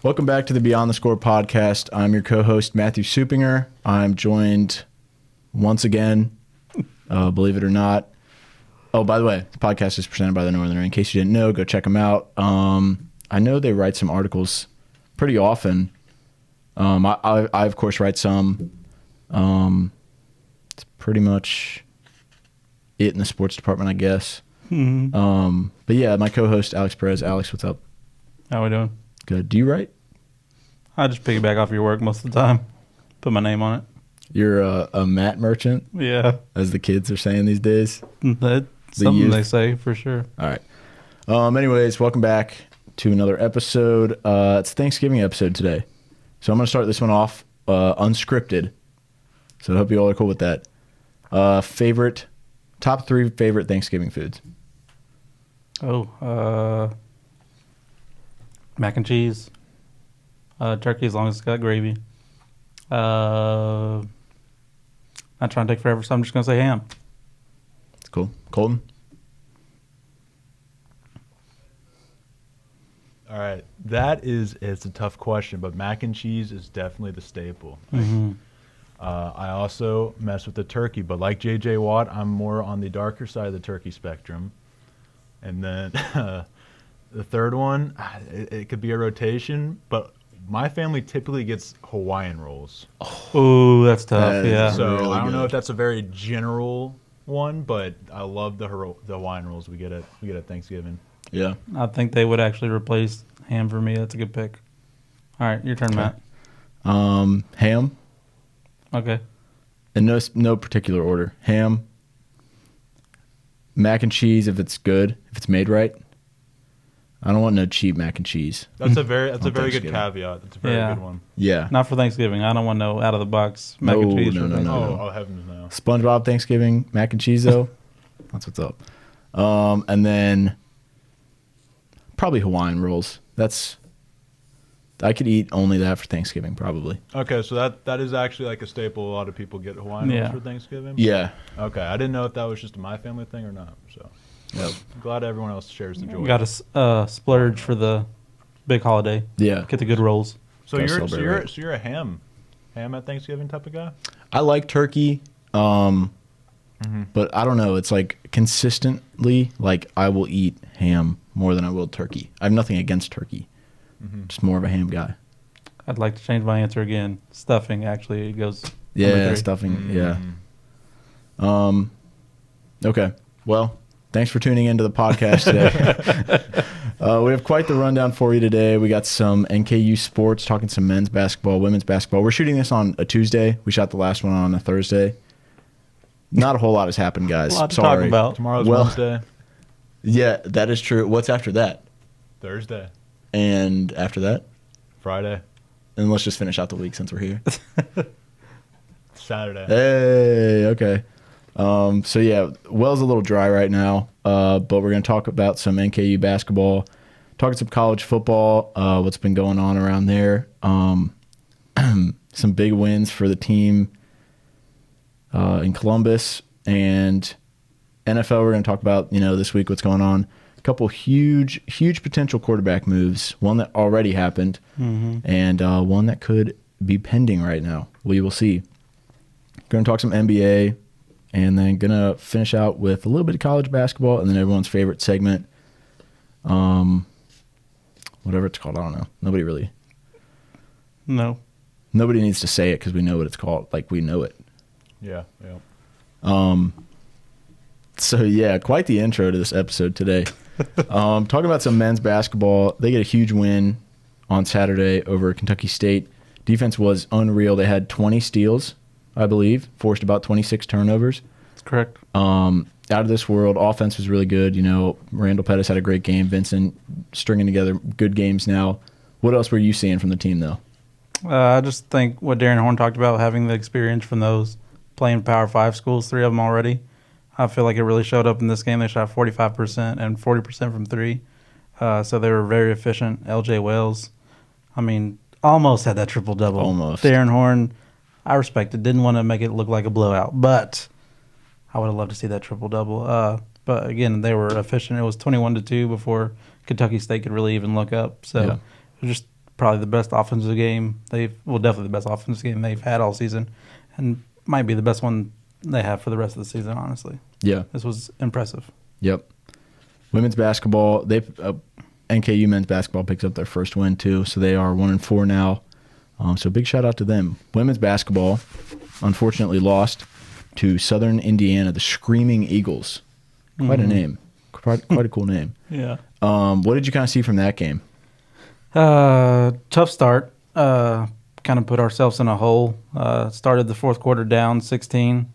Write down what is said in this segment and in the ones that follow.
Welcome back to the Beyond the Score podcast. I'm your co-host, Matthew Supinger. I'm joined once again, believe it or not. Oh, by the way, the podcast is presented by the Northerner. In case you didn't know, go check them out. I know they write some articles pretty often. I of course, write some. It's pretty much it in the sports department, I guess. But yeah, my co-host, Alex Perez. Alex, what's up? How we doing? Good. Do you write? I just piggyback off your work most of the time. Put my name on it. You're a mat merchant? Yeah. As the kids are saying these days? That's something they say for sure. All right. Anyways, welcome back to another episode. It's a Thanksgiving episode today. So I'm going to start this one off unscripted. So I hope you all are cool with that. Top 3 favorite Thanksgiving foods. Mac and cheese. Turkey as long as it's got gravy. Not trying to take forever, so I'm just going to say ham. That's cool. Colton? All right. It's a tough question, but mac and cheese is definitely the staple. Mm-hmm. I also mess with the turkey, but like J.J. Watt, I'm more on the darker side of the turkey spectrum. And then the third one, it could be a rotation, but my family typically gets Hawaiian rolls. Oh, that's tough. Yeah. So really I don't know good. if that's a very general one, but I love the Hawaiian rolls we get at Thanksgiving. Yeah. I think they would actually replace ham for me. That's a good pick. All right, your turn, Okay. Matt. Ham. Okay. In no particular order. Ham. Mac and cheese if it's good, if it's made right. I don't want no cheap mac and cheese. That's a very good Thanksgiving. caveat. That's a very good one. Yeah. Not for Thanksgiving. I don't want no out of the box mac and cheese. No, for no, Thanksgiving. no. Oh, heavens no. SpongeBob Thanksgiving mac and cheese though. That's what's up. And then probably Hawaiian rolls. I could eat only that for Thanksgiving probably. Okay, so that is actually like a staple. A lot of people get Hawaiian rolls for Thanksgiving. Yeah. Okay, I didn't know if that was just a my family thing or not. So, Yep. I'm glad everyone else shares the joy. Got to splurge for the big holiday. Yeah. Get the good rolls. So Gotta you're celebrate right. you're a ham at Thanksgiving type of guy. I like turkey. But I don't know. It's like consistently, like I will eat ham more than I will turkey. I have nothing against turkey. Just more of a ham guy. I'd like to change my answer again. Stuffing actually goes. Yeah, number 3. stuffing. Yeah. Okay. Well, thanks for tuning into the podcast today. We have quite the rundown for you today. We got some NKU sports, talking some men's basketball, women's basketball. We're shooting this on a Tuesday. We shot the last one on a Thursday. Not a whole lot has happened, guys. A lot to Sorry. talk about. Tomorrow's Well- Wednesday, Yeah, that is true. What's after that? Thursday, And after that? Friday, And let's just finish out the week since we're here. Saturday. Hey, okay. So yeah, Well's a little dry right now, but we're going to talk about some NKU basketball, talking some college football, what's been going on around there, some big wins for the team in Columbus, and NFL. We're going to talk about, this week what's going on. A couple huge potential quarterback moves, one that already happened, and one that could be pending right now. We will see. Going to talk some NBA, and then going to finish out with a little bit of college basketball, and then everyone's favorite segment, whatever it's called. I don't know. Nobody needs to say it because we know what it's called. Like, we know it. Yeah. So, yeah, quite the intro to this episode today. Talking about some men's basketball. They get a huge win on Saturday over Kentucky State. Defense was unreal. They had 20 steals, I believe, forced about 26 turnovers. That's correct. Out of this world. Offense was really good. Randall Pettis had a great game. Vincent stringing together good games now. What else were you seeing from the team, though? I just think what Darren Horn talked about, having the experience from those playing Power 5 schools, 3 of them already. I feel like it really showed up in this game. They shot 45% and 40% from 3. So they were very efficient. LJ Wells, almost had that triple-double. Almost. Darren Horn, I respect it. Didn't want to make it look like a blowout, but I would have loved to see that triple-double. But, again, they were efficient. It was 21-2 before Kentucky State could really even look up. So Yeah. it was just probably the best offensive game definitely the best offensive game they've had all season, and might be the best one they have for the rest of the season. Honestly, Yeah. this was impressive. Yep. Women's basketball, NKU men's basketball picks up their first win too, so they are 1-4 now. So big shout out to them. Women's basketball, unfortunately, lost to Southern Indiana, the Screaming Eagles. Quite a name, quite a cool name. Yeah. What did you kind of see from that game? Tough start. Kind of put ourselves in a hole. Started the fourth quarter down 16,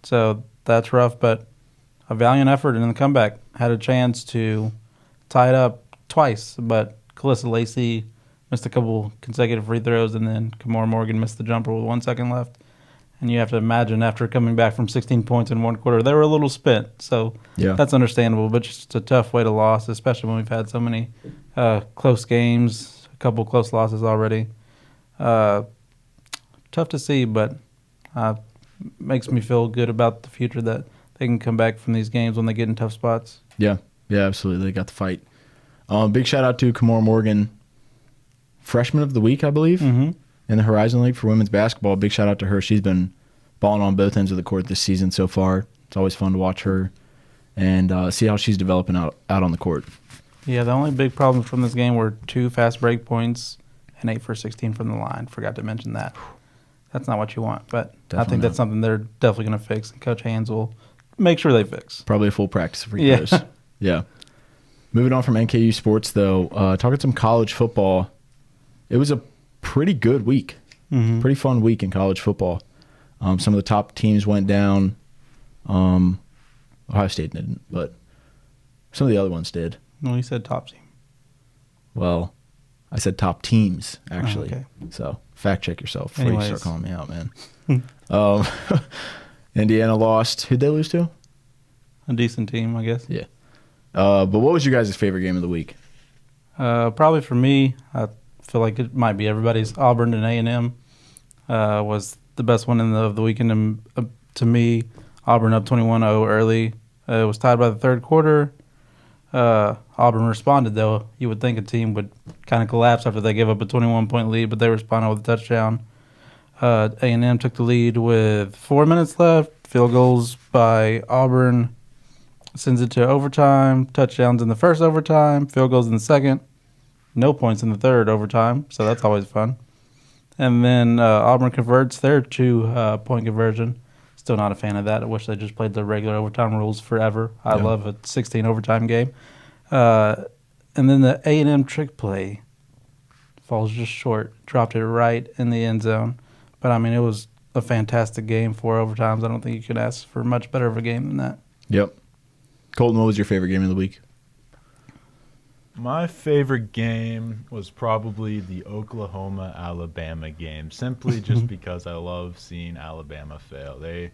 so that's rough. But a valiant effort in the comeback. Had a chance to tie it up twice, but Calissa Lacey missed a couple consecutive free throws, and then Kamora Morgan missed the jumper with 1 second left. And you have to imagine after coming back from 16 points in one quarter, they were a little spent. So that's understandable, but just a tough way to lose, especially when we've had so many close games, a couple close losses already. Tough to see, but makes me feel good about the future that they can come back from these games when they get in tough spots. Yeah, absolutely. They got the fight. Big shout out to Kamora Morgan, freshman of the week, I believe, in the Horizon League for women's basketball. Big shout out to her. She's been balling on both ends of the court this season so far. It's always fun to watch her and see how she's developing out on the court. Yeah, the only big problems from this game were 2 fast break points and 8 for 16 from the line. Forgot to mention that. That's not what you want, but Definitely I think that's something they're definitely going to fix, and Coach Haynes will make sure they fix. Probably a full practice of free throws. Yeah. Moving on from NKU sports, though, talking some college football. It was a pretty good week, pretty fun week in college football. Some of the top teams went down. Ohio State didn't, but some of the other ones did. Well, you said top team. Well, I said top teams, actually. Oh, okay. So fact check yourself before Anyways. you start calling me out, man. Indiana lost. Who'd they lose to? A decent team, I guess. Yeah. But what was your guys' favorite game of the week? Probably for me, I feel like it might be everybody's. Auburn and A&M was the best one of the weekend. And, to me, Auburn up 21-0 early. It was tied by the third quarter. Auburn responded, though. You would think a team would kind of collapse after they gave up a 21-point lead, but they responded with a touchdown. A&M took the lead with 4 minutes left. Field goals by Auburn sends it to overtime. Touchdowns in the first overtime. Field goals in the second. No points in the third overtime, so that's always fun. And then Auburn converts their 2-point conversion. Still not a fan of that. I wish they just played the regular overtime rules forever. I love a 16 overtime game. And then the A&M trick play falls just short. Dropped it right in the end zone. But, I mean, it was a fantastic game, 4 overtimes. I don't think you could ask for much better of a game than that. Yep. Colton, what was your favorite game of the week? My favorite game was probably the Oklahoma-Alabama game, simply just because I love seeing Alabama fail. They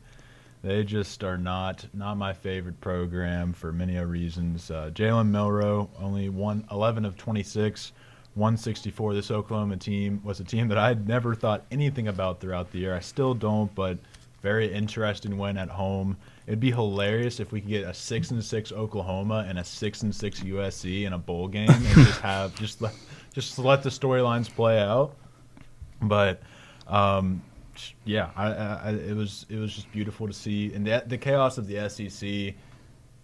just are not my favorite program for many reasons. Jalen Milroe only 11 of 26, 164. This Oklahoma team was a team that I had never thought anything about throughout the year. I still don't, but very interesting win at home. It'd be hilarious if we could get a 6-6 Oklahoma and a 6-6 USC in a bowl game and just let the storylines play out. But it was just beautiful to see, and the chaos of the SEC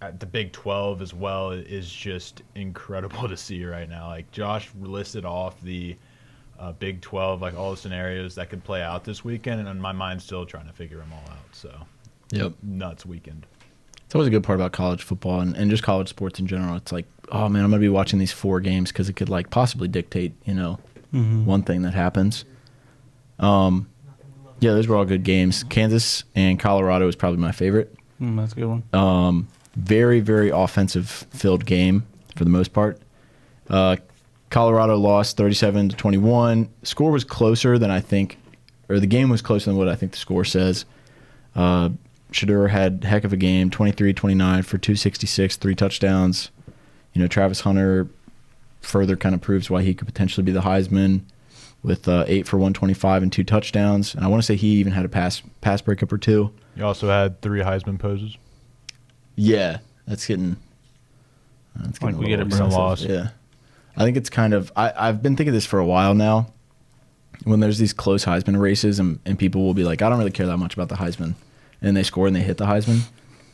at the Big 12 as well is just incredible to see right now. Like Josh listed off the Big 12, like all the scenarios that could play out this weekend, and in my mind's still trying to figure them all out. So. Yep. Nuts weekend. It's always a good part about college football and just college sports in general. It's like, oh, man, I'm going to be watching these 4 games because it could, like, possibly dictate, one thing that happens. Yeah, those were all good games. Kansas and Colorado was probably my favorite. That's a good one. Very, very offensive-filled game for the most part. Colorado lost 37-21. Score was closer than I think, or the game was closer than what I think the score says. Shadur had a heck of a game, 23-29 for 266, 3 touchdowns. Travis Hunter further kind of proves why he could potentially be the Heisman with 8 for 125 and 2 touchdowns. And I want to say he even had a pass breakup or 2. You also had 3 Heisman poses. Yeah, that's getting like we get it excessive. loss. Yeah. I think it's kind of I've been thinking this for a while now. When there's these close Heisman races and people will be like, I don't really care that much about the Heisman, and they score and they hit the Heisman,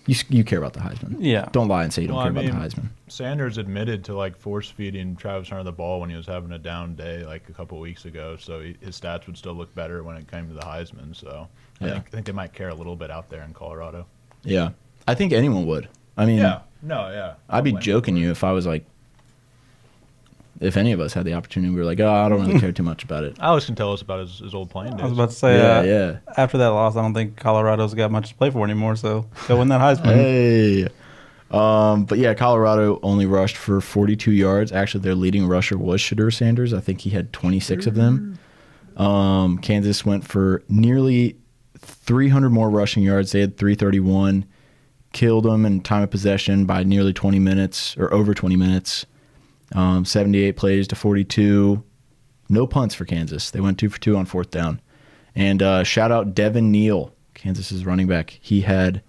you care about the Heisman. Yeah. Don't lie and say you don't care about the Heisman. Sanders admitted to like force feeding Travis Hunter the ball when he was having a down day like a couple of weeks ago, so his stats would still look better when it came to the Heisman. So I think they might care a little bit out there in Colorado. Yeah, I think anyone would. I mean, I'd be joking you if I was like, if any of us had the opportunity, we were like, oh, I don't really care too much about it. Alex can tell us about his old playing days. I was about to say, after that loss, I don't think Colorado's got much to play for anymore, so go win that Heisman. Hey. But yeah, Colorado only rushed for 42 yards. Actually, their leading rusher was Shedeur Sanders. I think he had 26 of them. Kansas went for nearly 300 more rushing yards. They had 331. Killed them in time of possession by nearly 20 minutes or over 20 minutes. 78 plays to 42. No punts for Kansas. They went 2 for 2 on fourth down. And shout out Devin Neal, Kansas's running back. He had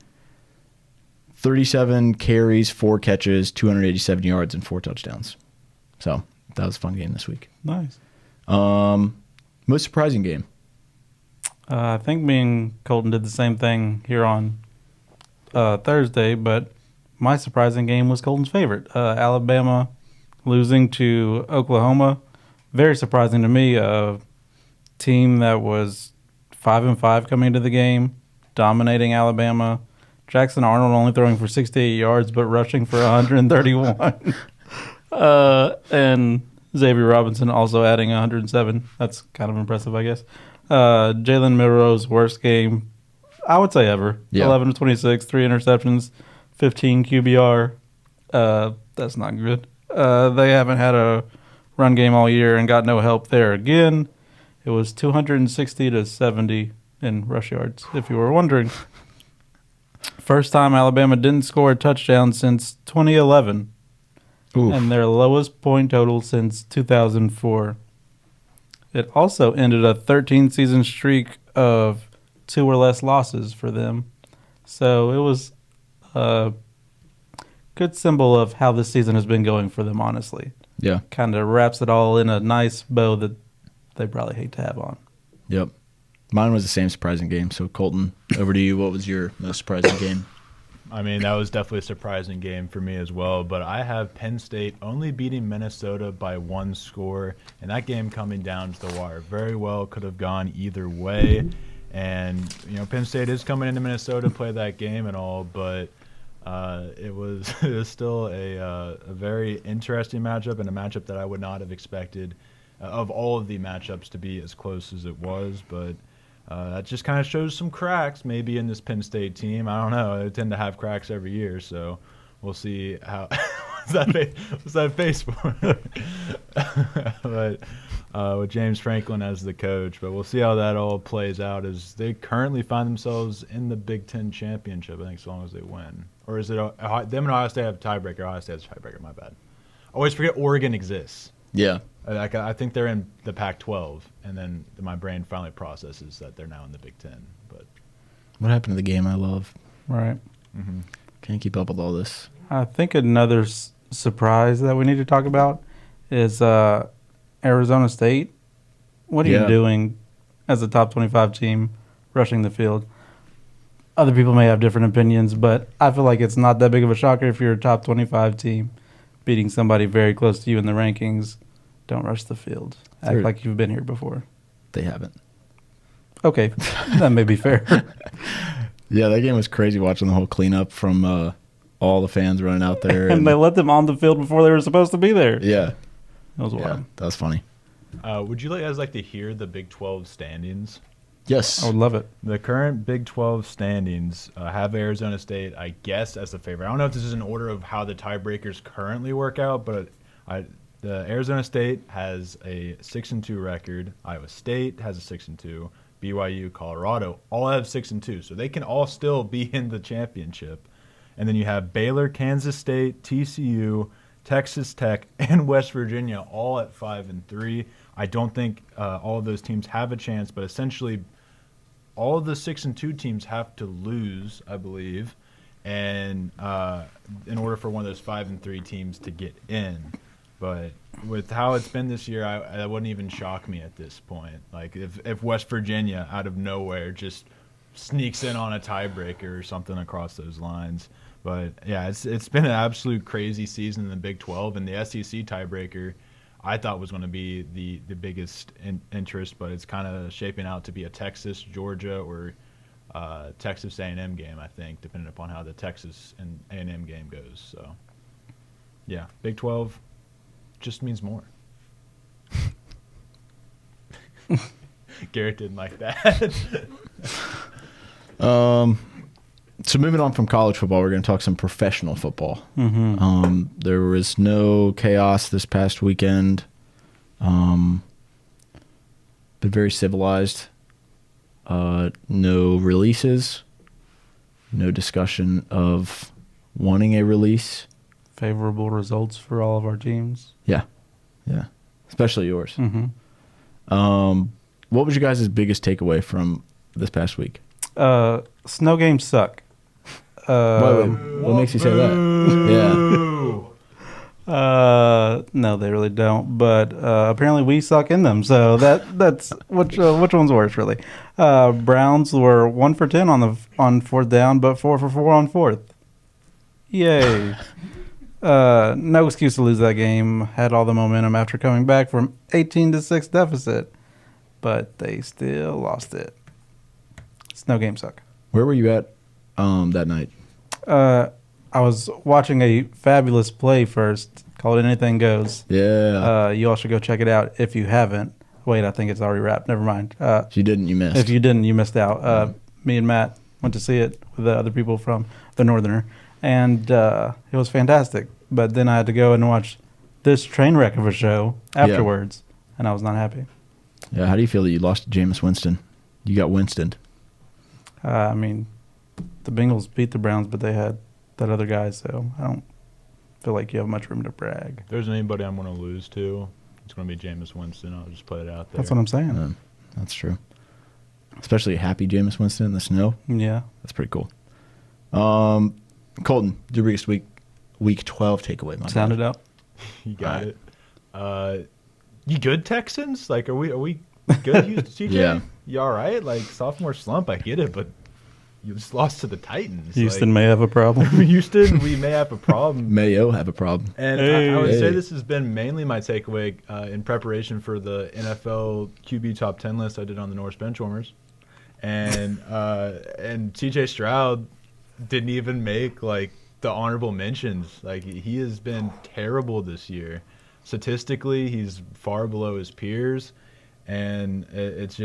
37 carries, 4 catches, 287 yards, and 4 touchdowns. So that was a fun game this week. Nice. Most surprising game? I think me and Colton did the same thing here on Thursday, but my surprising game was Colton's favorite. Alabama losing to Oklahoma. Very surprising to me. A team that was 5-5 coming into the game, dominating Alabama. Jackson Arnold only throwing for 68 yards, but rushing for 131. And Xavier Robinson also adding 107. That's kind of impressive, I guess. Jalen Milroe's worst game, I would say, ever. Yeah. 11 to 26, 3 interceptions, 15 QBR. That's not good. They haven't had a run game all year and got no help there again. It was 260 to 70 in rush yards, if you were wondering. First time Alabama didn't score a touchdown since 2011. Oof. And their lowest point total since 2004. It also ended a 13-season streak of 2 or less losses for them. So it was a good symbol of how this season has been going for them, honestly. Yeah. Kind of wraps it all in a nice bow that they probably hate to have on. Yep. Mine was the same surprising game. So, Colton, over to you. What was your most surprising game? I mean, that was definitely a surprising game for me as well, but I have Penn State only beating Minnesota by 1 score, and that game coming down to the wire. Very well could have gone either way, and, you know, Penn State is coming into Minnesota to play that game and all, but it was still a very interesting matchup and a matchup that I would not have expected of all of the matchups to be as close as it was, but that just kind of shows some cracks maybe in this Penn State team. I don't know. They tend to have cracks every year, so we'll see how what's that face for? But with James Franklin as the coach, but we'll see how that all plays out as they currently find themselves in the Big Ten championship, I think, as long as they win. Or is it them and Ohio State have a tiebreaker? Ohio State has a tiebreaker, my bad. Always forget Oregon exists. Yeah. I think they're in the Pac-12, and then my brain finally processes that they're now in the Big Ten. But What happened to the game I love? Right. mm-hmm. Can't keep up with all this. I think another surprise that we need to talk about is Arizona State. What are you doing as a top 25 team rushing the field? Other people may have different opinions, but I feel like it's not that big of a shocker if you're a top 25 team beating somebody very close to you in the rankings. Don't rush the field. Act like you've been here before. They haven't. Okay, that may be fair. Yeah, that game was crazy watching the whole cleanup from all the fans running out there. And they let them on the field before they were supposed to be there. Yeah. That was wild. Yeah, that was funny. Would you guys like to hear the Big 12 standings? Yes. I would love it. The current Big 12 standings have Arizona State, I guess, as the favorite. I don't know if this is in order of how the tiebreakers currently work out, but the Arizona State has a 6-2 record. Iowa State has a 6-2. BYU, Colorado all have 6-2, so they can all still be in the championship. And then you have Baylor, Kansas State, TCU, Texas Tech, and West Virginia all at 5-3. I don't think all of those teams have a chance, but essentially all of the 6-2 teams have to lose, I believe, and in order for one of those 5-3 teams to get in. But with how it's been this year, that wouldn't even shock me at this point. Like if West Virginia out of nowhere just sneaks in on a tiebreaker or something across those lines. But yeah, it's been an absolute crazy season in the Big 12, and the SEC tiebreaker I thought was going to be the biggest interest, but it's kind of shaping out to be a Texas, Georgia, or Texas A&M game, I think, depending upon how the Texas and A&M game goes. So yeah, Big 12 just means more. Garrett didn't like that. So moving on from college football, we're going to talk some professional football. There was no chaos this past weekend, but very civilized. No releases, no discussion of wanting a release. Favorable results for all of our teams. Yeah, especially yours. Mm-hmm. What was your guys' biggest takeaway from this past week? Snow games suck. Wait, what makes you say that? No, they really don't. But apparently, we suck in them. So that's which one's worse, really? Browns were 1 for 10 on fourth down, but 4 for 4 on fourth. Yay! No excuse to lose that game. Had all the momentum after coming back from 18-6 deficit, but they still lost it. Snow games suck. Where were you at that night? I was watching a fabulous play first called Anything Goes. Yeah. You all should go check it out if you haven't. Wait, I think it's already wrapped. Never mind. If you didn't, you missed. If you didn't, you missed out. Me and Matt went to see it with the other people from the Northerner, and it was fantastic. But then I had to go and watch this train wreck of a show afterwards, and I was not happy. Yeah, how do you feel that you lost to Jameis Winston? You got Winston. I mean, the Bengals beat the Browns, but they had that other guy, so I don't feel like you have much room to brag. If there's anybody I'm going to lose to, it's going to be Jameis Winston. I'll just put it out there. That's what I'm saying. That's true. Especially a happy Jameis Winston in the snow. Yeah. That's pretty cool. Colton, your biggest week 12 takeaway. Sound it out. You got it. You good, Texans? Like, are we good, TJ? Yeah. You all right? Like, sophomore slump, I get it, but you just lost to the Titans. Houston may have a problem. Houston, we may have a problem. Mayo have a problem. And I would say this has been mainly my takeaway in preparation for the NFL QB top 10 list I did on the Norse Benchwarmers. And CJ Stroud didn't even make, like, the honorable mentions. Like, he has been terrible this year. Statistically, he's far below his peers. And it's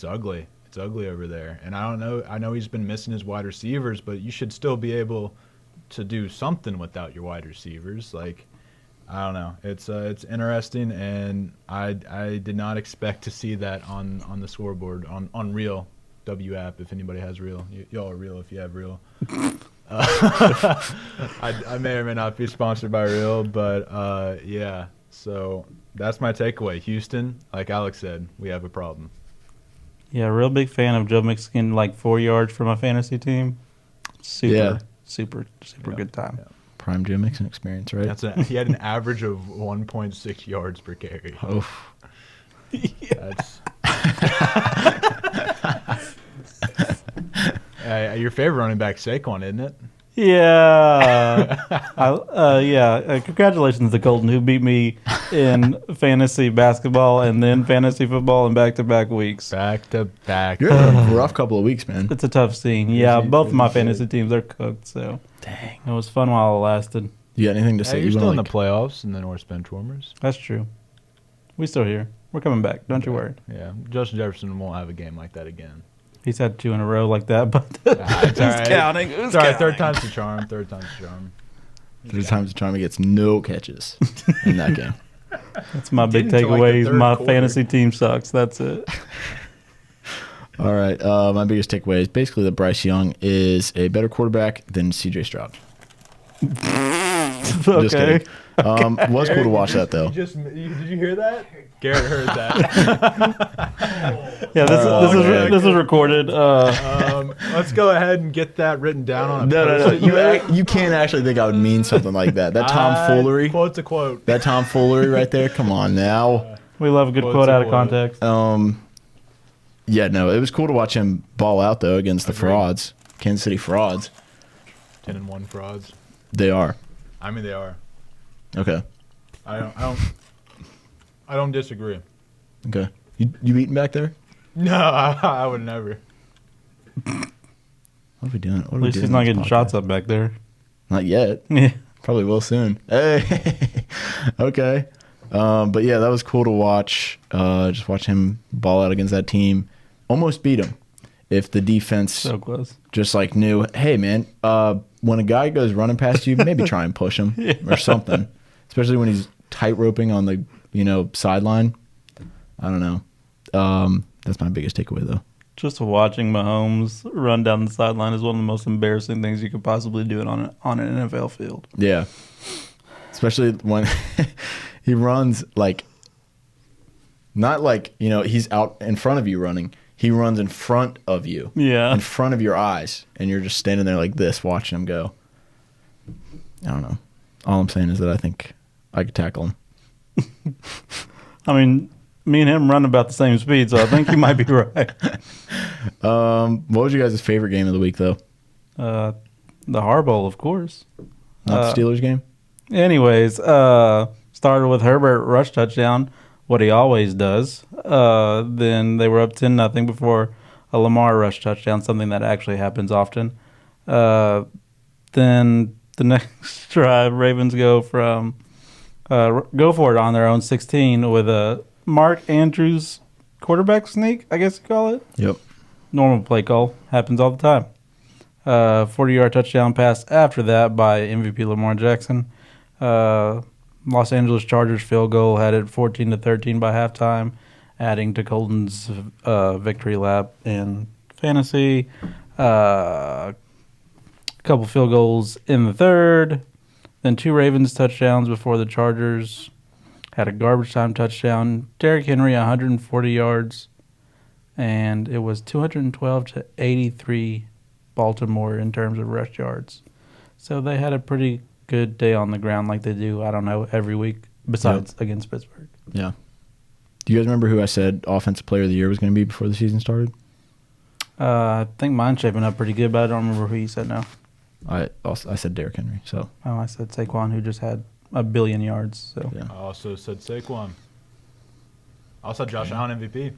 ugly. It's ugly over there. And I don't know. I know he's been missing his wide receivers, but you should still be able to do something without your wide receivers. Like, I don't know. It's interesting, and I did not expect to see that on the scoreboard on Reel W app. If anybody has Reel, y'all are Reel if you have Reel. I may or may not be sponsored by Reel, but yeah. So that's my takeaway. Houston, like Alex said, we have a problem. Yeah, real big fan of Joe Mixon, like 4 yards for my fantasy team. Super good time. Yeah. Prime Joe Mixon experience, right? He had an average of 1.6 yards per carry. Oh. That's your favorite running back, Saquon, isn't it? Yeah. Congratulations to Colton, who beat me in fantasy basketball and then fantasy football in back-to-back weeks. Back to back. You're in a rough couple of weeks, man. It's a tough scene. Yeah, both of my fantasy teams are cooked, so Dang. it was fun while it lasted. You got anything to say? Hey, you're still in the playoffs in the Norse Benchwarmers. That's true. We still here. We're coming back. Don't you worry. Yeah, Justin Jefferson won't have a game like that again. He's had 2 in a row like that, but It's all right. counting? It's all right. Third time's the charm. Third time's the charm. There's times the time he gets no catches in that game. That's my big Didn't until, like, the takeaway. third My quarter. fantasy team sucks. That's it. All right. My biggest takeaway is basically that Bryce Young is a better quarterback than CJ Stroud. Just Okay. kidding. Was cool to watch that though. Did you hear that? Garrett heard that. Yeah, this is recorded. Let's go ahead and get that written down on a No. post-it. You can't actually think I would mean something like that. That tomfoolery. Quote's a quote. That tomfoolery right there. Come on now. We love a good Quote's quote a out of quote. context. Yeah, no, it was cool to watch him ball out though against the Agreed. frauds, Kansas City frauds. 10-1 frauds. They are. I mean, they are. Okay. I don't disagree. Okay. You eating back there? No, I would never. What are we doing? What are At we least doing he's not on this getting podcast? shots up back there. Not yet. Yeah. Probably will soon. Hey. Okay. But yeah, that was cool to watch. Just watch him ball out against that team. Almost beat him. If the defense So close. just like knew, hey man, when a guy goes running past you, maybe try and push him or something. Especially when he's tight roping on the sideline. I don't know. That's my biggest takeaway though. Just watching Mahomes run down the sideline is one of the most embarrassing things you could possibly do on an NFL field. Yeah. Especially when he runs like, not like, he's out in front of you running. He runs in front of you. Yeah. In front of your eyes. And you're just standing there like this watching him go. I don't know. All I'm saying is that I think I could tackle him. I mean, me and him run about the same speed, so I think you might be right. What was your guys' favorite game of the week, though? The Harbaugh, of course. Not the Steelers game? Anyways, started with Herbert rush touchdown, what he always does. Then they were up 10-0 before a Lamar rush touchdown, something that actually happens often. Then the next drive, Ravens go for it on their own 16 with a Mark Andrews quarterback sneak, I guess you call it. Yep. Normal play call. Happens all the time. 40-yard touchdown pass after that by MVP Lamar Jackson. Los Angeles Chargers field goal had it 14-13 by halftime, adding to Colton's victory lap in fantasy. A couple field goals in the third. Then 2 Ravens touchdowns before the Chargers had a garbage time touchdown. Derrick Henry, 140 yards. And it was 212-83 Baltimore in terms of rush yards. So they had a pretty good day on the ground like they do, I don't know, every week besides against Pittsburgh. Yeah. Do you guys remember who I said Offensive Player of the Year was going to be before the season started? I think mine's shaping up pretty good, but I don't remember who you said now. I said Derrick Henry. So Oh, I said Saquon, who just had 1 billion yards. So yeah. I also said Saquon. I also Josh Allen MVP.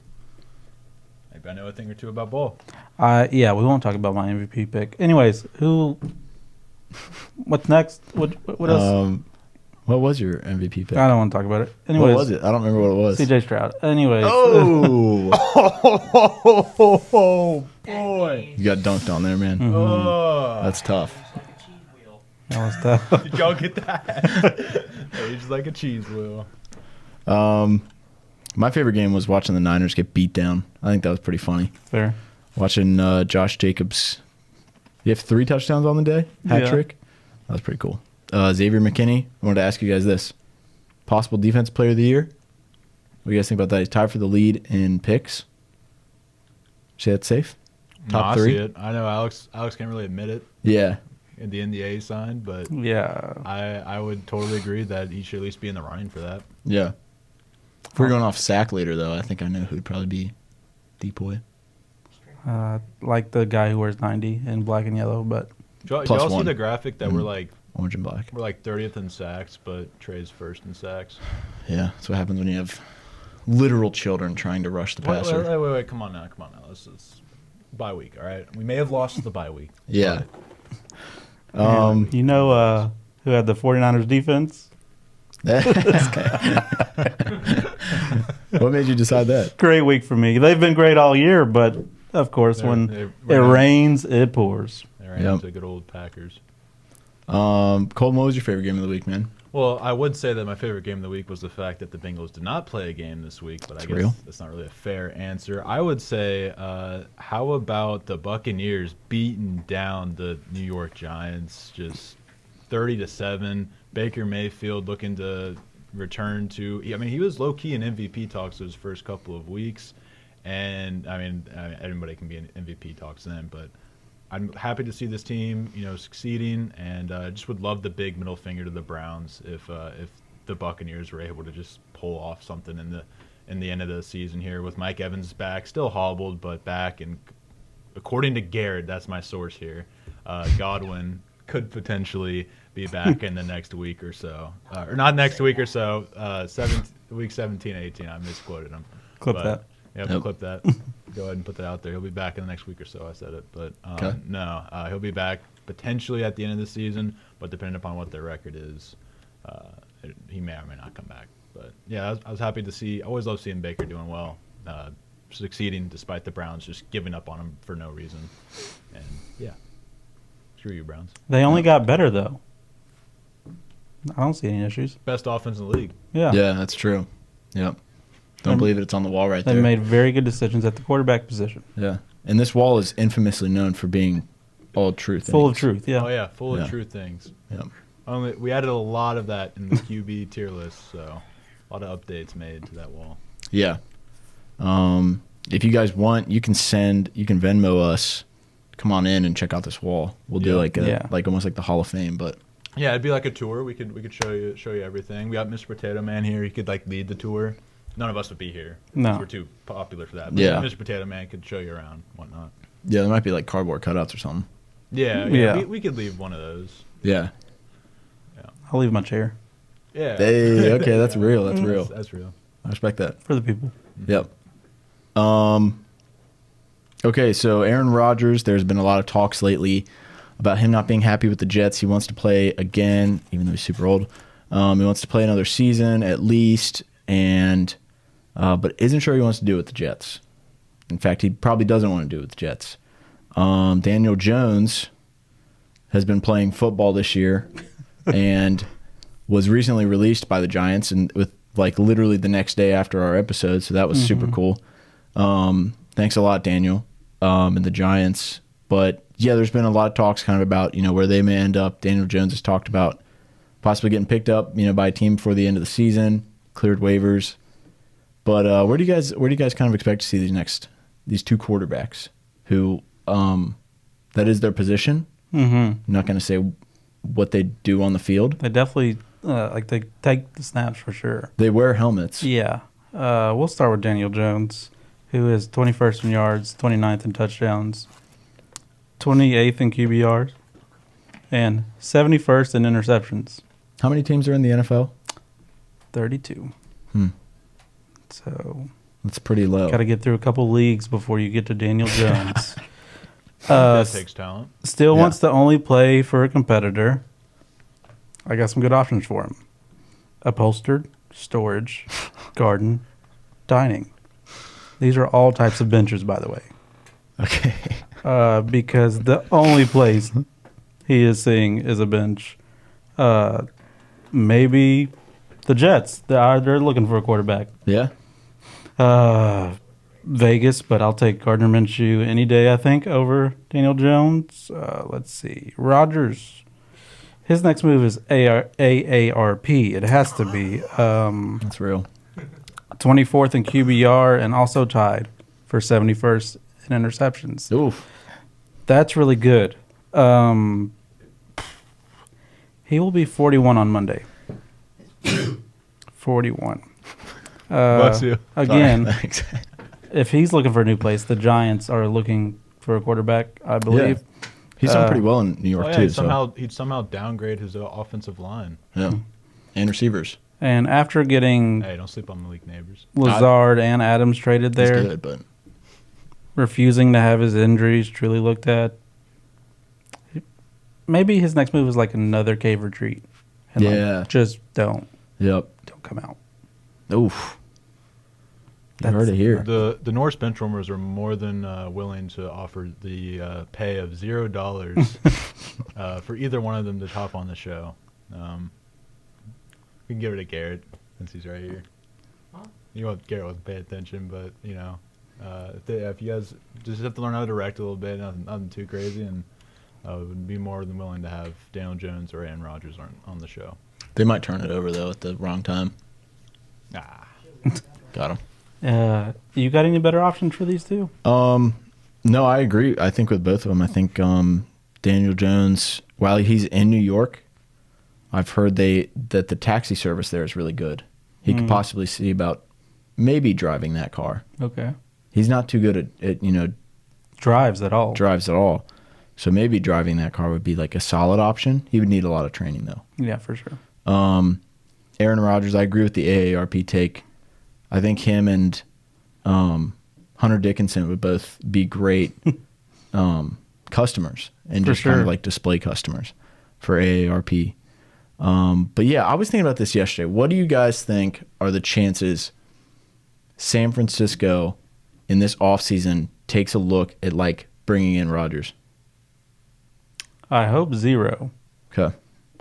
Maybe I know a thing or two about ball. yeah, we won't talk about my MVP pick. Anyways, what's next? What else? What was your MVP pick? I don't want to talk about it. Anyways, What was it? I don't remember what it was. CJ Stroud. Anyways. Oh, Oh boy! you got dunked on there, man. Oh, That's tough. That was tough. did y'all get that? Aged like a cheese wheel. My favorite game was watching the Niners get beat down. I think that was pretty funny. Fair. Watching Josh Jacobs. You have 3 touchdowns on the day? Hat Yeah. trick? That was pretty cool. Xavier McKinney, I wanted to ask you guys this. Possible Defense Player of the Year? What do you guys think about that? He's tied for the lead in picks. See that safe? Top I 3? see it. I know Alex can't really admit it Yeah. in the NDA sign, but Yeah. I would totally agree that he should at least be in the running for that. Yeah. If we're going off sack leader, though, I think I know who'd probably be Depoy. Like the guy who wears 90 in black and yellow, but Did Plus y'all see 1. the graphic that we're like Orange and black. 30th in sacks, but Trey's first in sacks? Yeah, that's what happens when you have literal children trying to rush the passer. Wait, come on now. This is bye week, all right? We may have lost the bye week. Yeah. man, you know who had the 49ers defense? What made you decide that? Great week for me. They've been great all year, but of course, when it rains, it pours. They ran into good old Packers. Colton, what was your favorite game of the week, man? Well, I would say that my favorite game of the week was the fact that the Bengals did not play a game this week, but I guess real. that's not really a fair answer. I would say, how about the Buccaneers beating down the New York Giants, just 30-7? Baker Mayfield looking to return to. I mean, he was low key in MVP talks those first couple of weeks, and I mean, anybody can be in MVP talks then. But I'm happy to see this team, succeeding, and just would love the big middle finger to the Browns if the Buccaneers were able to just pull off something in the end of the season here with Mike Evans back, still hobbled but back, and according to Garrett, that's my source here, Godwin could potentially be back in the next week or so. Or not next week or so, week 17, 18. I misquoted him. Clip that. Yep, clip that. Go ahead and put that out there. He'll be back in the next week or so. I said it. But no, he'll be back potentially at the end of the season, but depending upon what their record is, he may or may not come back. But, yeah, I was happy to see. I always love seeing Baker doing well, succeeding despite the Browns just giving up on him for no reason. And, yeah. Screw you, Browns. They only got better, though. I don't see any issues. Best offense in the league. Yeah. Yeah, that's true. Yep. Don't believe it. It's on the wall right They there. made very good decisions at the quarterback position. Yeah. And this wall is infamously known for being all truth. Full of truth, yeah. Oh, yeah, full Yeah. of true things. Yep. We added a lot of that in the QB tier list, so a lot of updates made to that wall. Yeah. If you guys want, you can Venmo us. Come on in and check out this wall. We'll do like almost like the Hall of Fame, but yeah, it'd be like a tour. We could show you everything. We got Mr. Potato Man here. He could like lead the tour. None of us would be here. No, 'cause we're too popular for that. But Yeah. Mr. Potato Man could show you around, whatnot. yeah, there might be like cardboard cutouts or something. Yeah. We could leave one of those. Yeah. I'll leave my chair Yeah. Hey, okay, that's real. That's real. That's real. I respect that. for the people. Yep. Okay, so Aaron Rodgers, there's been a lot of talks lately about him not being happy with the Jets. He wants to play again, even though he's super old. He wants to play another season at least, and but isn't sure he wants to do it with the Jets. In fact, he probably doesn't want to do it with the Jets. Daniel Jones has been playing football this year and was recently released by the Giants, and with like literally the next day after our episode, so that was super cool. Thanks a lot, Daniel, and the Giants. But yeah, there's been a lot of talks kind of about where they may end up. Daniel Jones has talked about possibly getting picked up by a team before the end of the season, cleared waivers. But where do you guys kind of expect to see these two quarterbacks who that is their position? Mm-hmm. I'm not going to say what they do on the field. They definitely they take the snaps for sure. They wear helmets. Yeah. We'll start with Daniel Jones, who is 21st in yards, 29th in touchdowns, 28th in QBRs, and 71st in interceptions. How many teams are in the NFL? 32. Hmm. So That's pretty low. got to get through a couple leagues before you get to Daniel Jones. That takes talent. Still Yeah. wants to only play for a competitor. I got some good options for him. Upholstered, storage, garden, dining. These are all types of benches, by the way. Okay. Because the only place he is seeing is a bench. Maybe the Jets. They're looking for a quarterback. Yeah. Vegas, but I'll take Gardner Minshew any day, I think, over Daniel Jones. Let's see. Rodgers. His next move is AARP. It has to be. That's real. 24th in QBR and also tied for 71st in interceptions. Oof. That's really good. He will be 41 on Monday. 41. Bless you. Again, Sorry. Thanks. if he's looking for a new place, the Giants are looking for a quarterback, I believe. Yeah. He's done pretty well in New York too. He'd somehow downgrade his offensive line. Yeah. And receivers. And after getting Hey, don't sleep on Malik Neighbors. Lazard and Adams traded He's there, good, but refusing to have his injuries truly looked at, maybe his next move is like another cave retreat. And Yeah. just don't come out. oof. You heard it here. The Norse benchwarmers are more than willing to offer the pay of $0 for either one of them to hop on the show. We can give it to Garrett since he's right here. Garrett wasn't paying attention, but if you guys just have to learn how to direct a little bit, nothing too crazy, and would be more than willing to have Daniel Jones or Aaron Rodgers on the show. They might turn it over, though, at the wrong time. Ah. Got him. You got any better options for these two? No, I agree. I think with both of them. I think Daniel Jones, while he's in New York, I've heard that the taxi service there is really good. He could possibly see about maybe driving that car. Okay. He's not too good at Drives at all. So maybe driving that car would be like a solid option. He would need a lot of training, though. Yeah, for sure. Aaron Rodgers, I agree with the AARP take. I think him and Hunter Dickinson would both be great customers and For just kind of sure. like display customers for AARP. But yeah, I was thinking about this yesterday. What do you guys think are the chances San Francisco in this offseason takes a look at like bringing in Rodgers? I hope 0. Okay.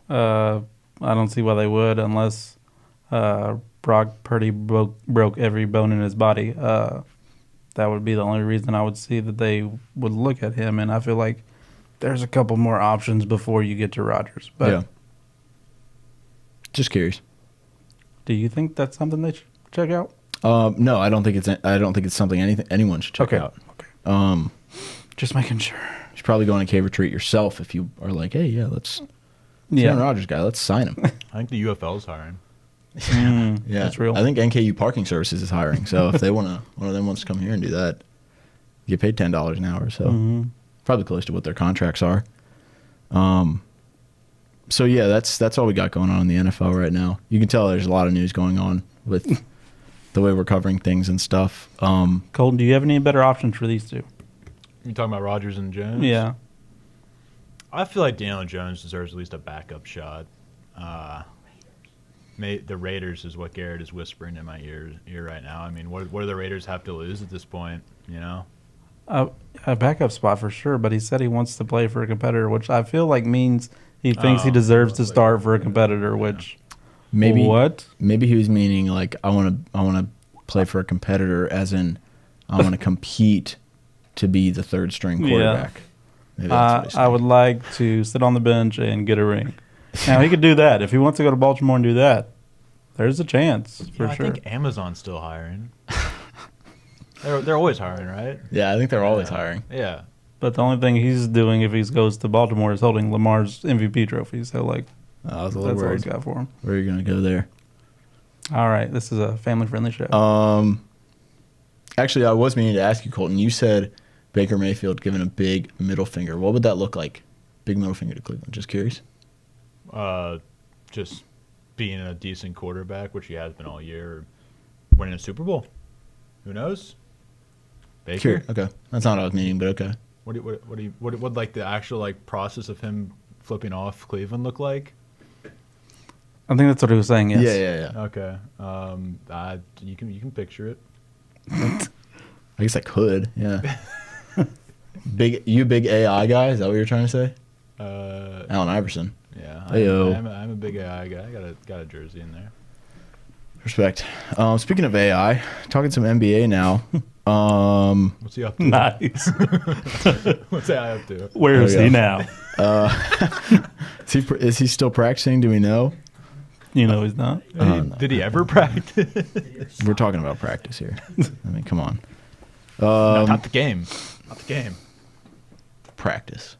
I don't see why they would unless Brock Purdy broke every bone in his body. That would be the only reason I would see that they would look at him. And I feel like there's a couple more options before you get to Rodgers. But yeah. Just curious. do you think that's something they should check out? No, I don't think it's something anyone should check out. Okay. Just making sure. You should probably go on a cave retreat yourself if you are like, hey, yeah, let's Aaron Rodgers guy, let's sign him. I think the UFL's hiring. Yeah, That's real. I think NKU Parking Services is hiring. So if they one of them wants to come here and do that, you get paid $10 an hour. So probably close to what their contracts are. So yeah, that's all we got going on in the NFL right now. You can tell there's a lot of news going on with the way we're covering things and stuff. Colton, do you have any better options for these two? You talking about Rodgers and Jones? Yeah. I feel like Daniel Jones deserves at least a backup shot. The Raiders is what Garrett is whispering in my ear right now. I mean, what do the Raiders have to lose at this point? You know, A backup spot for sure, but he said he wants to play for a competitor, which I feel like means he thinks he deserves to start for a competitor, which Maybe what? Maybe he was meaning like I want to play for a competitor, as in I want to compete to be the third string quarterback. Maybe that's what he's I would like to sit on the bench and get a ring. Now he could do that if he wants to go to Baltimore and do that. There's a chance for sure. I think Amazon's still hiring. They're always hiring, right? Yeah, I think they're always hiring. Yeah. But the only thing he's doing if he goes to Baltimore is holding Lamar's MVP trophy. So like, I was a that's little all he's worried. got for him. Where are you going to go there? All right, this is a family-friendly show. Actually, I was meaning to ask you, Colton. You said Baker Mayfield giving a big middle finger. What would that look like? Big middle finger to Cleveland. Just curious. Just being a decent quarterback, which he has been all year, or winning a Super Bowl. Who knows? Baker. Curious. Okay, that's not what I was meaning, but okay. What like the actual like process of him flipping off Cleveland look like? I think that's what he was saying. Yes. Yeah. Okay. You can picture it. I guess I could. Yeah. big AI guy. Is that what you're trying to say? Allen Iverson. Yeah. Heyo. I'm a big AI guy. I got a jersey in there. Respect. Speaking of AI, talking some NBA now. What's he up to? Nice. What's AI up to? Where is There he we now? Is he still practicing? Do we know? You know he's not. No. Did he ever practice? We're talking about practice here. I mean, come on. No, not the game. Not the game. Practice.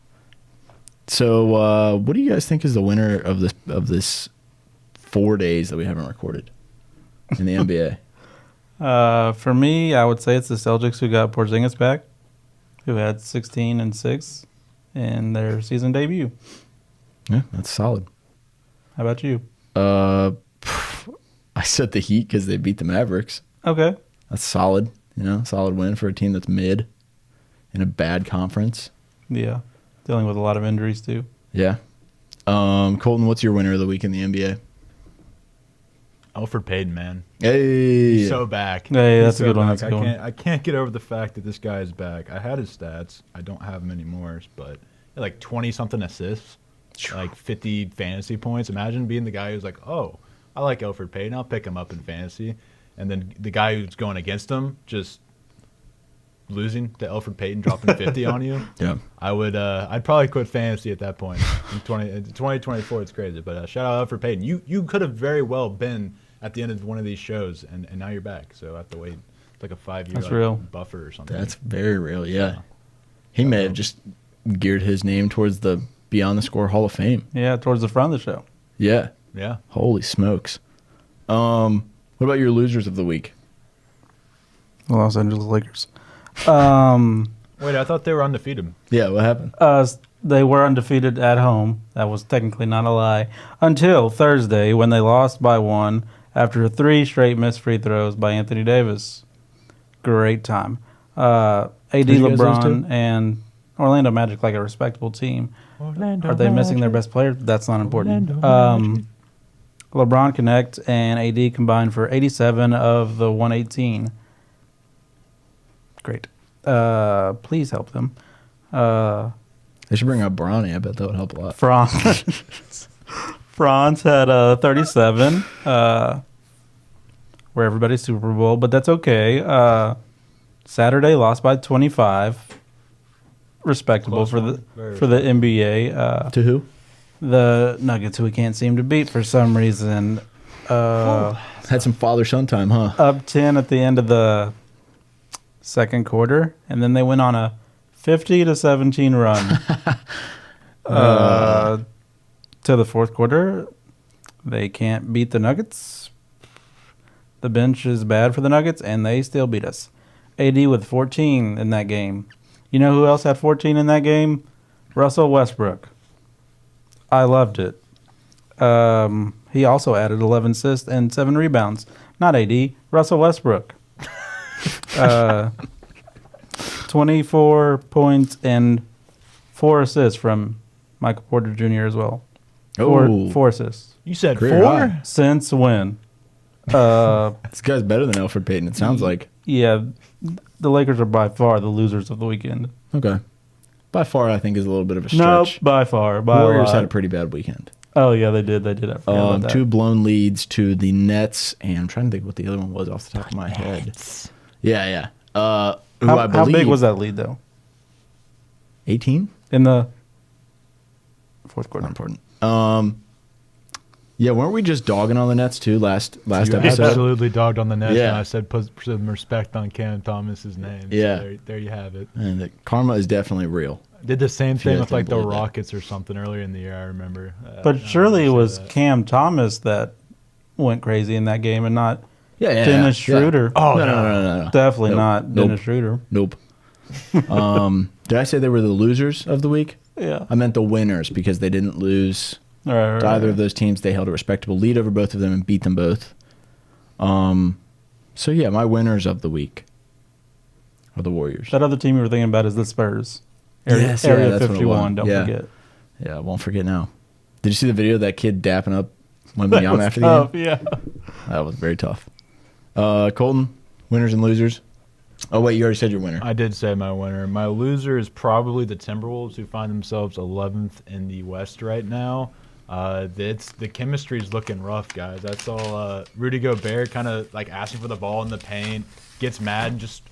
So, what do you guys think is the winner of this 4 days that we haven't recorded in the NBA? For me, I would say it's the Celtics who got Porzingis back, who had 16 and 6 in their season debut. Yeah, that's solid. How about you? I said the Heat because they beat the Mavericks. Okay. That's solid. Solid win for a team that's mid in a bad conference. Yeah. Dealing with a lot of injuries, too. Yeah. Colton, what's your winner of the week in the NBA? Alfred Payton, man. Hey. He's so back. Hey, He's that's a so good one. back. That's a good one. I can't get over the fact that this guy is back. I had his stats. I don't have them anymore, but like 20-something assists, like 50 fantasy points. Imagine being the guy who's like, oh, I like Alfred Payton. I'll pick him up in fantasy. And then the guy who's going against him just losing to Elfrid Payton dropping 50 on you, Yeah. I'd probably quit fantasy at that point. In 2024, it's crazy. But shout out Elfrid Payton. You could have very well been at the end of one of these shows, and now you're back. So I have to wait. It's like a 5-year That's real. buffer or something. That's very real, yeah. He may have just geared his name towards the Beyond the Score Hall of Fame. Yeah, towards the front of the show. Yeah. Yeah. Holy smokes. What about your losers of the week? The Los Angeles Lakers. Wait, I thought they were undefeated. Yeah, what happened? They were undefeated at home. That was technically not a lie. Until Thursday when they lost by 1 after 3 straight missed free throws by Anthony Davis. Great time. AD, Who'd you guys lose LeBron, to? and Orlando Magic, like a respectable team. Are they missing their best player? That's not important. LeBron Connect and AD combined for 87 of the 118. Great. Please help them. They should bring up Bronny. I bet that would help a lot. Franz had 37. We're everybody's Super Bowl, but that's okay. Saturday lost by 25. Respectable Close for one. the NBA. To who? The Nuggets, who we can't seem to beat for some reason. Had some father-son time, huh? Up 10 at the end of the second quarter, and then they went on a 50-17 run to the fourth quarter. They can't beat the Nuggets. The bench is bad for the Nuggets, and they still beat us. AD with 14 in that game. You know who else had 14 in that game? Russell Westbrook. I loved it. He also added 11 assists and 7 rebounds. Not AD, Russell Westbrook. 24 points and 4 assists from Michael Porter Jr. as well. Oh. 4 assists. You said Career 4? high. Since when? This guy's better than Elfrid Payton, it sounds like. Yeah, the Lakers are by far the losers of the weekend. Okay. By far, I think, is a little bit of a Nope, stretch. by far. By Warriors a lot. had a pretty bad weekend. Oh, yeah, they did. I forgot about that. 2 blown leads to the Nets, and I'm trying to think what the other one was off the top of my head. Yeah. Who I How believe, big was that lead, though? 18? In the fourth quarter. Not important. Yeah, weren't we just dogging on the Nets too last You episode? absolutely dogged on the Nets, Yeah. and I said put some respect on Cam Thomas's name. Yeah. So there you have it. And the karma is definitely real. Did the same you thing guys with like don't the believe that. Rockets or something earlier in the year. I remember. But surely it was that. Cam Thomas that went crazy in that game and not Yeah, Dennis Schroeder. Oh, no. Definitely Nope. not Nope. Dennis Schroeder. Nope. Did I say they were the losers of the week? Yeah. I meant the winners because they didn't lose Right. to either of those teams. They held a respectable lead over both of them and beat them both. So yeah, my winners of the week are the Warriors. That other team you were thinking about is the Spurs. Yes, yeah, Area that's what it 51, was. don't Yeah. forget. Yeah, I won't forget now. Did you see the video of that kid dapping up That Wembanyama was after the tough, game? yeah. That was very tough. Colton, winners and losers. Oh wait, you already said your winner. I did say my winner. My loser is probably the Timberwolves, who find themselves 11th in the West right now. The chemistry is looking rough, guys. That's all. Rudy Gobert kind of like asking for the ball in the paint, gets mad and just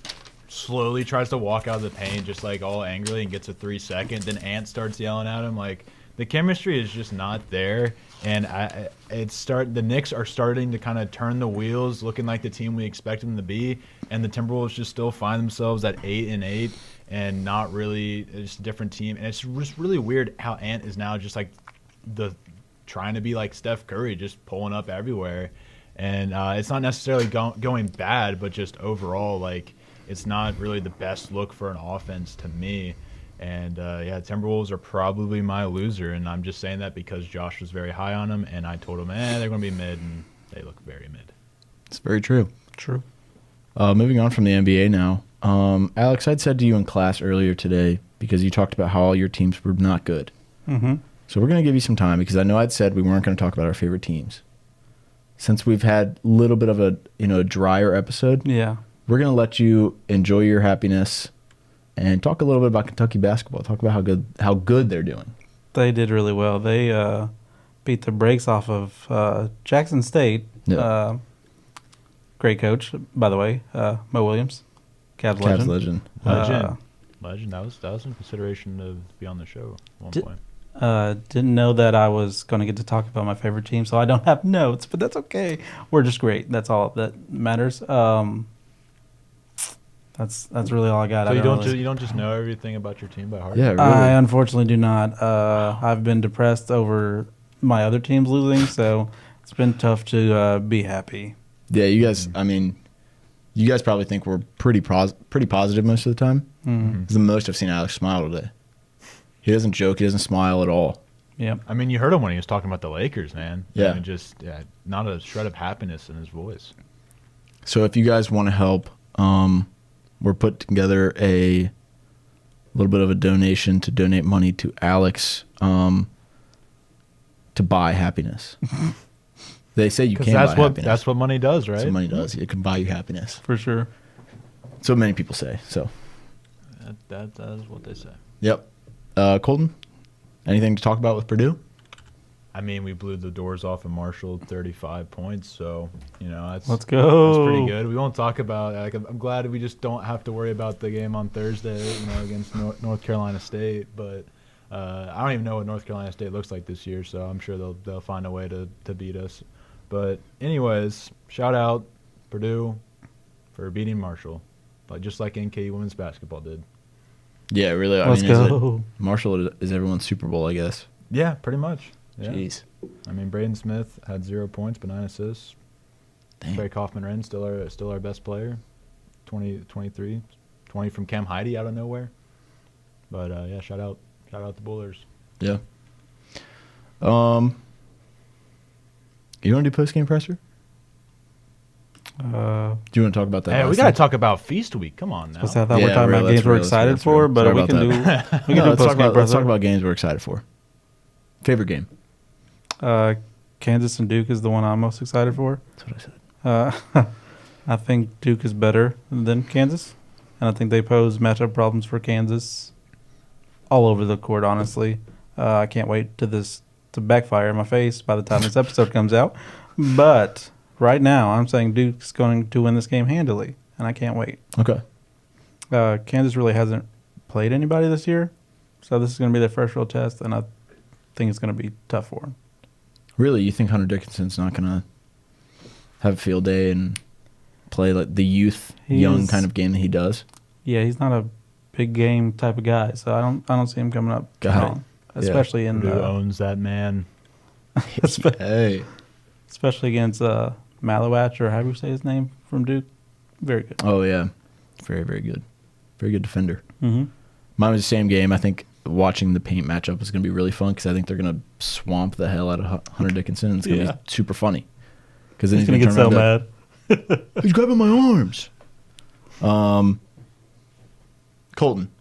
slowly tries to walk out of the paint, just like all angrily, and gets a 3-second. Then Ant starts yelling at him. Like the chemistry is just not there, and the Knicks are starting to kind of turn the wheels, looking like the team we expect them to be, and the Timberwolves just still find themselves at 8-8 and not really. It's a different team, and it's just really weird how Ant is now just like trying to be like Steph Curry, just pulling up everywhere, and it's not necessarily going bad, but just overall like it's not really the best look for an offense to me. And Timberwolves are probably my loser, and I'm just saying that because Josh was very high on them, and I told him, they're going to be mid, and they look very mid. It's very true. True. Moving on from the NBA now. Alex, I'd said to you in class earlier today, because you talked about how all your teams were not good. Mm-hmm. So we're going to give you some time, because I know I'd said we weren't going to talk about our favorite teams. Since we've had a little bit of a drier episode, Yeah. we're going to let you enjoy your happiness and talk a little bit about Kentucky basketball. Talk about how good they're doing. They did really well. They beat the brakes off of Jackson State. Yeah. Great coach, by the way, Mo Williams. Cavs Cavs legend. legend. Legend. That was in consideration to be on the show at one Did- point. Didn't know that I was going to get to talk about my favorite team, so I don't have notes, but that's okay. We're just great. That's all that matters. That's really all I got. So I you don't just know everything about your team by heart? Yeah, really. I unfortunately do not. I've been depressed over my other teams losing, so it's been tough to be happy. Yeah, you guys. I mean, you guys probably think we're pretty positive most of the time. Mm-hmm. It's the most I've seen Alex smile today. He doesn't joke. He doesn't smile at all. Yep. I mean, you heard him when he was talking about the Lakers, man. Yeah. I mean, just not a shred of happiness in his voice. So if you guys want to help, we're putting together a little bit of a donation to donate money to Alex to buy happiness. They say you can't buy happiness. That's what money does, right? That's what money does. It can buy you happiness. For sure. So many people say. So. That is what they say. Yep. Colton, anything to talk about with Purdue? I mean, we blew the doors off of Marshall, 35 points. So, Let's go. That's pretty good. We won't talk about. I'm glad we just don't have to worry about the game on Thursday, against North Carolina State. But I don't even know what North Carolina State looks like this year. So I'm sure they'll find a way to beat us. But anyways, shout out Purdue for beating Marshall, just like NKU women's basketball did. Yeah, really. Let's go. Marshall is everyone's Super Bowl, I guess. Yeah, pretty much. Yeah. Jeez. I mean, Braden Smith had 0 points but 9 assists. Damn. Barry Kaufman-Renn still our best player. 23, 20 from Cam Heidi out of nowhere. But yeah, shout out the Bullers. Yeah. You want to do post game presser? Do you want to talk about that? Hey, we got to talk about Feast Week. Come on now. I thought Yeah, we're talking really, about games we're excited for, but Sorry we about can do that. we can do let's post game let's talk about games we're excited for. Favorite game? Kansas and Duke is the one I'm most excited for. That's what I said. I think Duke is better than Kansas, and I think they pose matchup problems for Kansas all over the court, honestly. I can't wait to backfire in my face by the time this episode comes out. But right now, I'm saying Duke's going to win this game handily, and I can't wait. Okay. Kansas really hasn't played anybody this year, so this is going to be their first real test, and I think it's going to be tough for them. Really, you think Hunter Dickinson's not going to have a field day and play like the young kind of game that he does? Yeah, he's not a big game type of guy, so I don't see him coming up strong, especially in Purdue owns that man. Hey. especially against Malowach, or however you say his name, from Duke. Very good. Oh yeah, very very good, very good defender. Mm-hmm. Mine was the same game. I think watching the paint matchup is going to be really fun because I think they're going to swamp the hell out of Hunter Dickinson. And it's going to be super funny because then He's going to get so mad. He's grabbing my arms. Colton,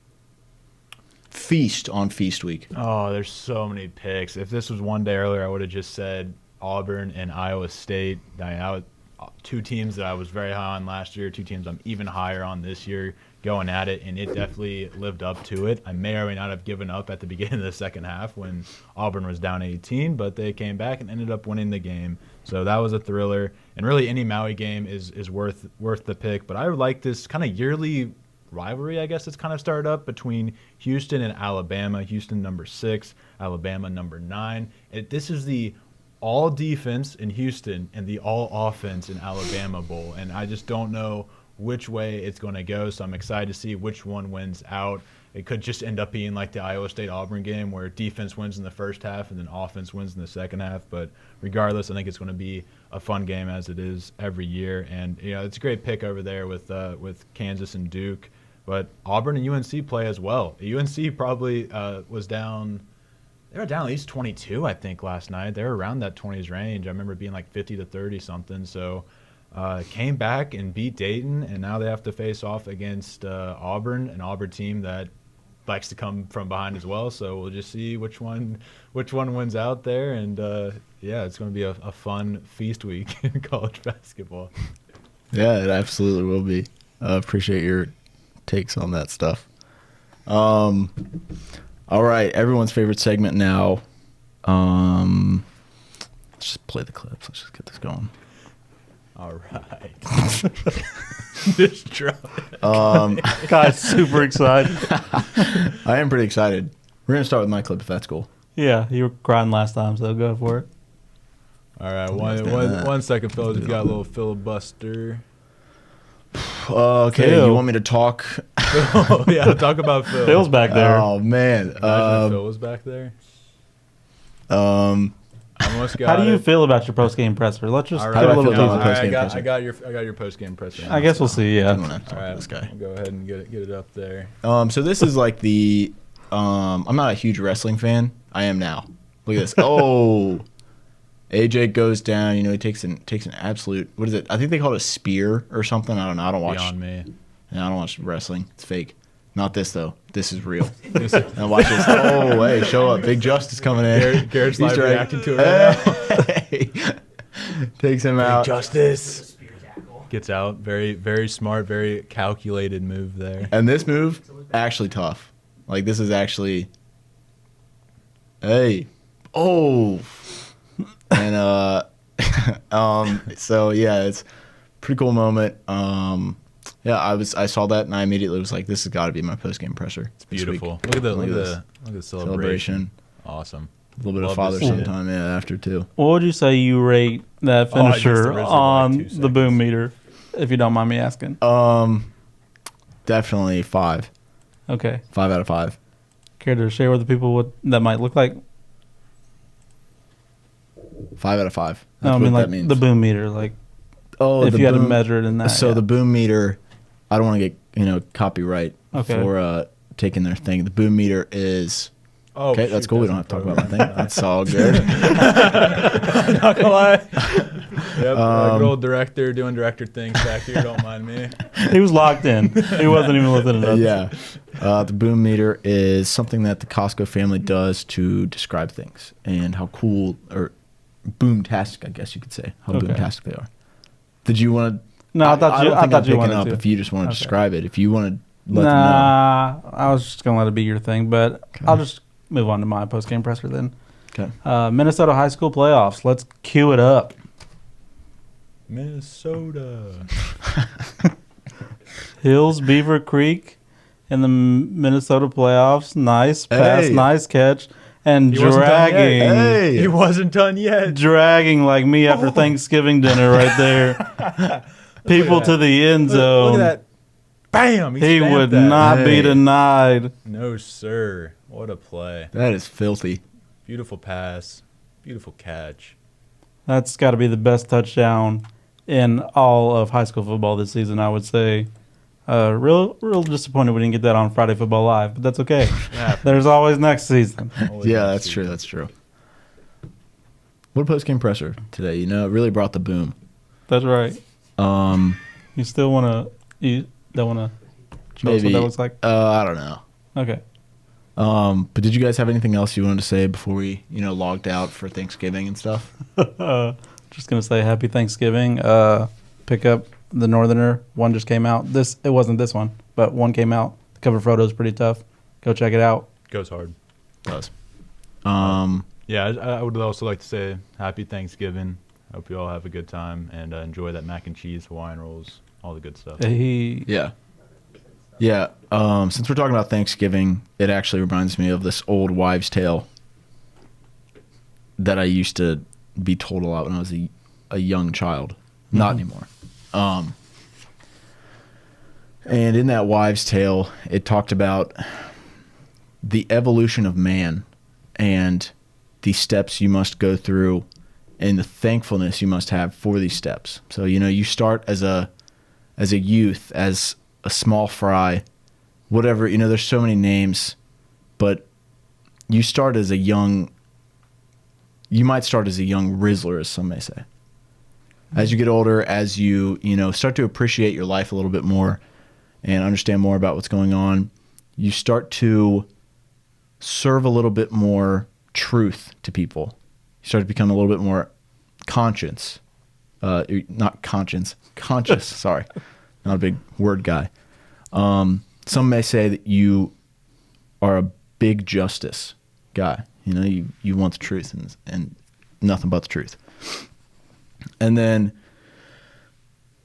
feast on Feast Week. Oh, there's so many picks. If this was one day earlier, I would have just said Auburn and Iowa State. Two teams that I was very high on last year, two teams I'm even higher on this year, going at it, and it definitely lived up to it. I may or may not have given up at the beginning of the second half when Auburn was down 18, but they came back and ended up winning the game. So that was a thriller, and really any Maui game is worth the pick. But I like this kind of yearly rivalry, I guess it's kind of started up between Houston and Alabama. Houston number 6, Alabama number 9. This is the all defense in Houston and the all offense in Alabama Bowl, and I just don't know which way it's going to go, so I'm excited to see which one wins out. It could just end up being like the Iowa State-Auburn game where defense wins in the first half and then offense wins in the second half, but regardless, I think it's going to be a fun game as it is every year, and it's a great pick over there with Kansas and Duke, but Auburn and UNC play as well. UNC probably was down. They were down at least 22, I think, last night. They were around that 20s range. I remember being like 50 to 30 something. So came back and beat Dayton, and now they have to face off against Auburn, an Auburn team that likes to come from behind as well. So we'll just see which one wins out there. And yeah, it's going to be a fun feast week in college basketball. Yeah, it absolutely will be. Appreciate your takes on that stuff. All right, everyone's favorite segment now. Let's just play the clips. Let's just get this going. All right. This drop. Guy's super excited. I am pretty excited. We're gonna start with my clip if that's cool. Yeah, you were crying last time, so go for it. All right, that. 1 second, fellas. We got a little filibuster. Okay, Phil. you want me to talk? Oh, yeah, talk about Phil. Phil's back there. Oh man. Imagine if Phil was back there. I Almost got How do you it. feel about your post game presser? Let's just All give right, a little I feel all about my teaser. right, post-game presser. I got your post game presser. I guess we'll see. I'm Yeah. gonna talk All to right, this guy. I'll go ahead and get it up there. So this is like the. I'm not a huge wrestling fan. I am now. Look at this. Oh, AJ goes down. You know, he takes an absolute. What is it? I think they call it a spear or something. I don't know. I don't watch. Beyond me. Yeah, I don't watch wrestling. It's fake. Not this though. This is real. Now watch this. Oh, hey, show up. Big Justice coming in. Garrett's He's live right. reacting to it right Hey. Takes him out. Justice gets out. Very, very smart, very calculated move there. And this move, actually tough. Like this is actually. Hey. Oh. And so yeah, it's a pretty cool moment. Yeah, I saw that and I immediately was like, this has got to be my post game presser. It's Beautiful. Look at the celebration. celebration. Awesome. A little bit Love of to father see son it. time, yeah, after too. What would you say you rate that Oh, I guess the finisher Rizzler by, like, on 2 the boom seconds. meter, if you don't mind me asking? Definitely 5. Okay. 5 out of 5. Care to share with the people what that might look like? 5 out of 5. No, That's I mean what like that means. the boom meter, like Oh, if the you had to boom- measure it in that. So yeah. the boom meter, I don't want to get copyright Okay. for taking their thing. The boom meter is Oh, okay. That's shoot, cool. We don't have to talk about my thing. That's all good. Not gonna lie. Yep, good old director doing director things back here. Don't mind me. He was locked in. He wasn't even listening to us. Yeah. The boom meter is something that the Costco family does to describe things and how cool or boomtastic, I guess you could say, how Okay. boomtastic they are. Did you want to? No, I thought you. don't I think thought I'm you picking wanted up to. if you just want to Okay. describe it. If you want to let them know. Nah, I was just gonna let it be your thing, but I'll just move on to my post game presser then. Okay. Minnesota high school playoffs. Let's cue it up. Minnesota. Hills Beaver Creek in the Minnesota playoffs. Nice pass, Hey. nice catch, and He wasn't done yet. dragging, Hey. He wasn't done yet. dragging like me after Thanksgiving dinner right there. People that. to the end Look zone. at that. Bam. He stamped would that. not be Hey. denied. No, sir. What a play. That is filthy. Beautiful pass. Beautiful catch. That's got to be the best touchdown in all of high school football this season, I would say. Real disappointed we didn't get that on Friday Football Live, but that's okay. Yeah. There's always next season. Yeah, that's true. That's true. What post game presser today? You know, it really brought the boom. That's right. You still want to? You don't want to show us what Maybe. that looks like? I don't know. Okay. But did you guys have anything else you wanted to say before we, logged out for Thanksgiving and stuff? Just gonna say Happy Thanksgiving. Pick up the Northerner. One just came out. It wasn't this one, but one came out. The cover photo is pretty tough. Go check it out. Goes hard. Does. Yeah, I would also like to say happy Thanksgiving. Hope you all have a good time and enjoy that mac and cheese, Hawaiian rolls, all the good stuff. Yeah. Yeah. Since we're talking about Thanksgiving, it actually reminds me of this old wives' tale that I used to be told a lot when I was a young child. Not anymore. And in that wives' tale, it talked about the evolution of man and the steps you must go through and the thankfulness you must have for these steps. So, you start as a youth, as a small fry, whatever, there's so many names, but you start as you might start as a young Rizzler, as some may say. As you get older, as you start to appreciate your life a little bit more and understand more about what's going on, you start to serve a little bit more truth to people. You start to become a little bit more conscious. Conscious, sorry. Not a big word guy. Some may say that you are a big justice guy. You want the truth and nothing but the truth. And then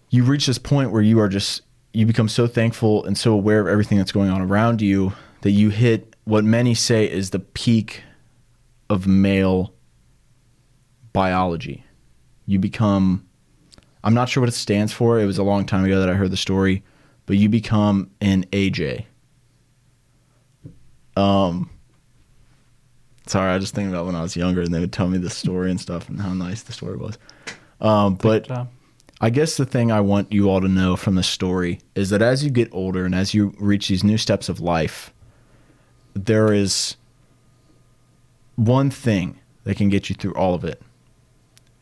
you reach this point where you are just you become so thankful and so aware of everything that's going on around you that you hit what many say is the peak of male biology. You become, I'm not sure what it stands for. It was a long time ago that I heard the story, but you become an AJ. Sorry, I just think about when I was younger and they would tell me the story and stuff and how nice the story was. But I guess the thing I want you all to know from the story is that as you get older and as you reach these new steps of life, there is one thing that can get you through all of it.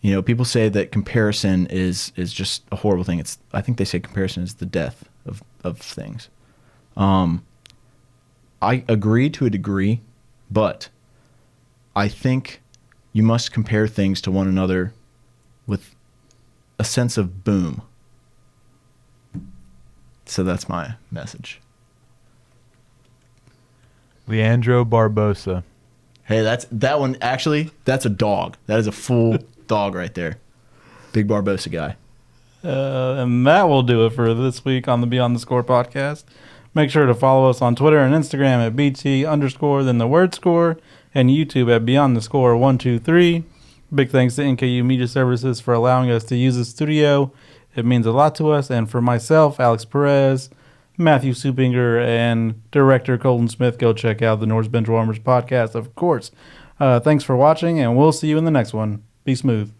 You know, people say that comparison is just a horrible thing. I think they say comparison is the death of things. I agree to a degree, but I think you must compare things to one another with a sense of boom. So that's my message. Leandro Barbosa. Hey, that one actually, that's a dog. That is a full dog right there. Big Barbosa guy. And that will do it for this week on the Beyond the Score podcast. Make sure to follow us on Twitter and Instagram at BT_, then the word score, and YouTube at Beyond the Score 123. Big thanks to NKU Media Services for allowing us to use the studio. It means a lot to us. And for myself, Alex Perez, Matthew Supinger, and director Colton Smith, go check out the Norse Bench Warmers podcast, of course. Thanks for watching, and we'll see you in the next one. Be smooth.